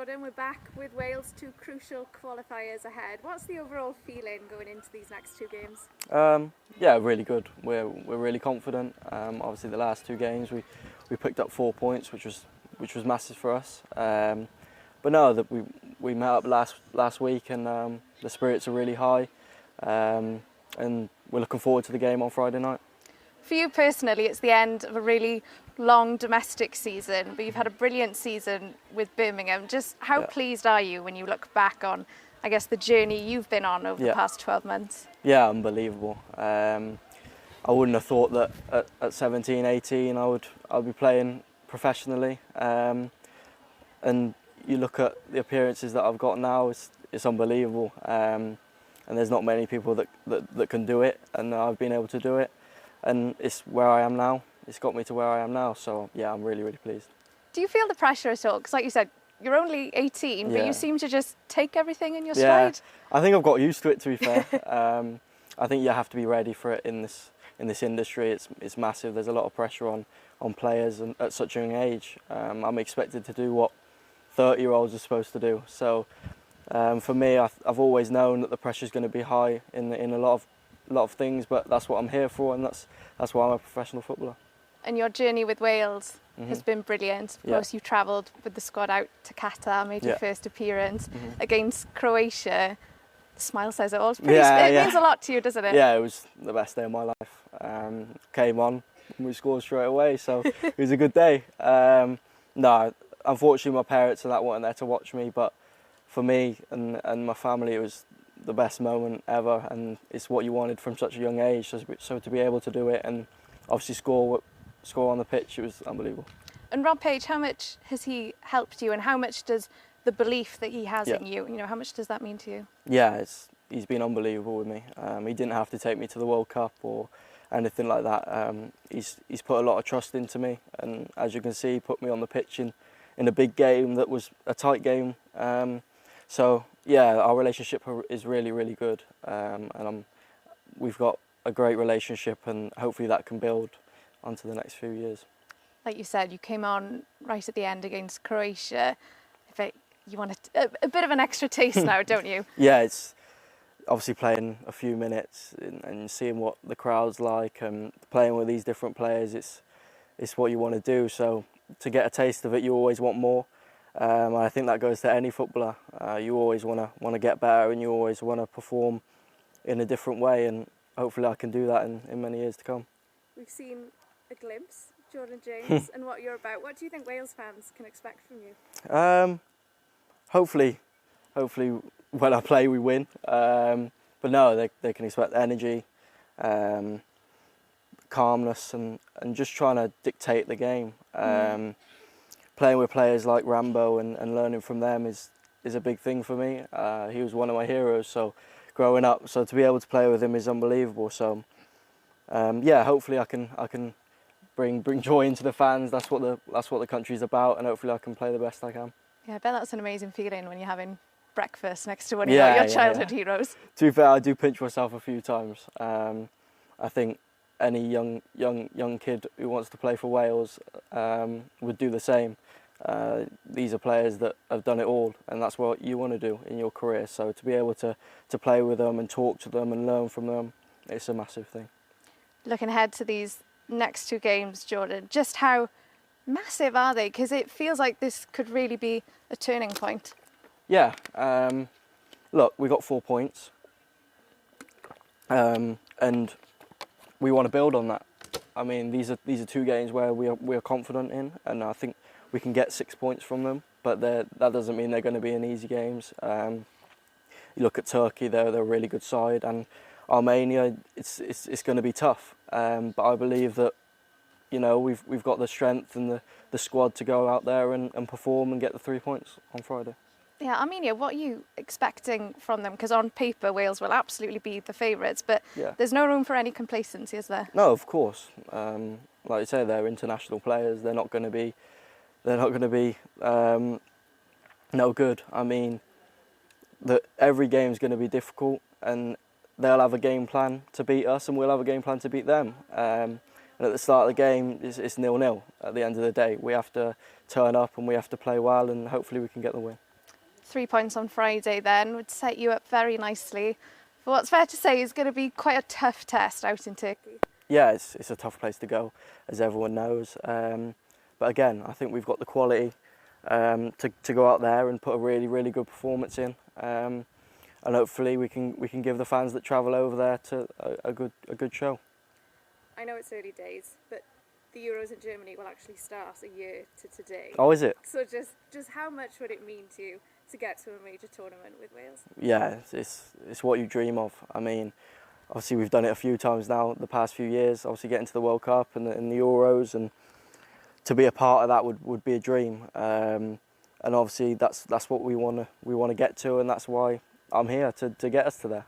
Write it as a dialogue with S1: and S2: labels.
S1: Jordan, we're back with Wales, 2 crucial qualifiers ahead. What's the overall feeling going into these next 2 games?
S2: Yeah, really good. We're really confident. Obviously, the last 2 games we picked up 4 points, which was massive for us. But no, that we met up last week, and the spirits are really high, and we're looking forward to the game on Friday night.
S1: For you personally, it's the end of a really long domestic season, but you've had a brilliant season with Birmingham. Just how pleased are you when you look back on, I guess, the journey you've been on over the past 12 months?
S2: Yeah, unbelievable. I wouldn't have thought that at 17, 18 I'd be playing professionally. And you look at the appearances that I've got now, it's unbelievable. And there's not many people that can do it, and I've been able to do it. And it's where I am now. It's got me to where I am now. So yeah, I'm really, really pleased.
S1: Do you feel the pressure at all? Because like you said, you're only 18, but you seem to just take everything in your stride.
S2: I think I've got used to it, to be fair. I think you have to be ready for it in this industry. It's massive. There's a lot of pressure on players and at such a young age. I'm expected to do what 30-year-olds are supposed to do. So for me, I've always known that the pressure is going to be high in a lot of things, but that's what I'm here for, and that's why I'm a professional footballer.
S1: And your journey with Wales has been brilliant. Of course, you travelled with the squad out to Qatar, made your first appearance against Croatia. The smile says it all. It means a lot to you, doesn't it?
S2: Yeah, it was the best day of my life. Came on, and we scored straight away, so it was a good day. No, unfortunately my parents and that weren't there to watch me, but for me and my family, it was the best moment ever, and it's what you wanted from such a young age. So to be able to do it and obviously score on the pitch, it was unbelievable. And
S1: Rob Page, how much has he helped you, and how much does the belief that he has in you, how much does that mean to you?
S2: Yeah, he's been unbelievable with me. He didn't have to take me to the World Cup or anything like that. He's put a lot of trust into me, and as you can see, he put me on the pitch in a big game that was a tight game. So yeah, our relationship is really, really good, and we've got a great relationship, and hopefully that can build onto the next few years.
S1: Like you said, you came on right at the end against Croatia. You want a bit of an extra taste now, don't you?
S2: Yeah, it's obviously playing a few minutes and seeing what the crowd's like, and playing with these different players. It's what you want to do. So to get a taste of it, you always want more. I think that goes to any footballer. You always want to get better, and you always want to perform in a different way, and hopefully I can do that in many years to come.
S1: We've seen a glimpse, Jordan James, and what you're about. What do you think Wales fans can expect from you?
S2: Hopefully when I play we win. But no, they can expect energy, calmness, and just trying to dictate the game. Playing with players like Rambo and learning from them is a big thing for me. He was one of my heroes, so growing up, so to be able to play with him is unbelievable. So yeah, hopefully I can bring joy into the fans. That's what the country's about, and hopefully I can play the best I can.
S1: Yeah, I bet that's an amazing feeling when you're having breakfast next to one of your childhood heroes.
S2: To be fair, I do pinch myself a few times. I think any young kid who wants to play for Wales would do the same. These are players that have done it all, and that's what you want to do in your career. So to be able to play with them and talk to them and learn from them, it's a massive thing. Looking
S1: ahead to these next 2 games, Jordan, just how massive are they? Because it feels like this could really be a turning point.
S2: Yeah, look, we got 4 points, and we want to build on that. I mean, these are 2 games where we are confident in, and I think we can get 6 points from them. But that doesn't mean they're going to be easy games. You look at Turkey; they're a really good side, and Armenia, it's going to be tough. But I believe that we've got the strength and the squad to go out there and perform and get the 3 points on Friday.
S1: Yeah, Armenia, what are you expecting from them? Because on paper, Wales will absolutely be the favourites, but there's no room for any complacency, is there?
S2: No, of course. Like you say, they're international players. They're not going to be no good. I mean, every game is going to be difficult, and they'll have a game plan to beat us, and we'll have a game plan to beat them. And at the start of the game, it's 0-0. At the end of the day, we have to turn up and we have to play well, and hopefully we can get the win.
S1: 3 points on Friday then would set you up very nicely. But what's fair to say is going to be quite a tough test out in Turkey.
S2: Yeah, it's a tough place to go, as everyone knows. But again, I think we've got the quality to go out there and put a really, really good performance in. And hopefully we can give the fans that travel over there to a good show.
S1: I know it's early days, but the Euros in Germany will actually start a year to today.
S2: Oh, is it?
S1: So just how much would it mean to you to get to a major tournament with Wales?
S2: Yeah, it's what you dream of. I mean, obviously we've done it a few times now the past few years. Obviously getting to the World Cup and the Euros, and to be a part of that would be a dream. And obviously that's what we want to get to, and that's why I'm here to get us to there.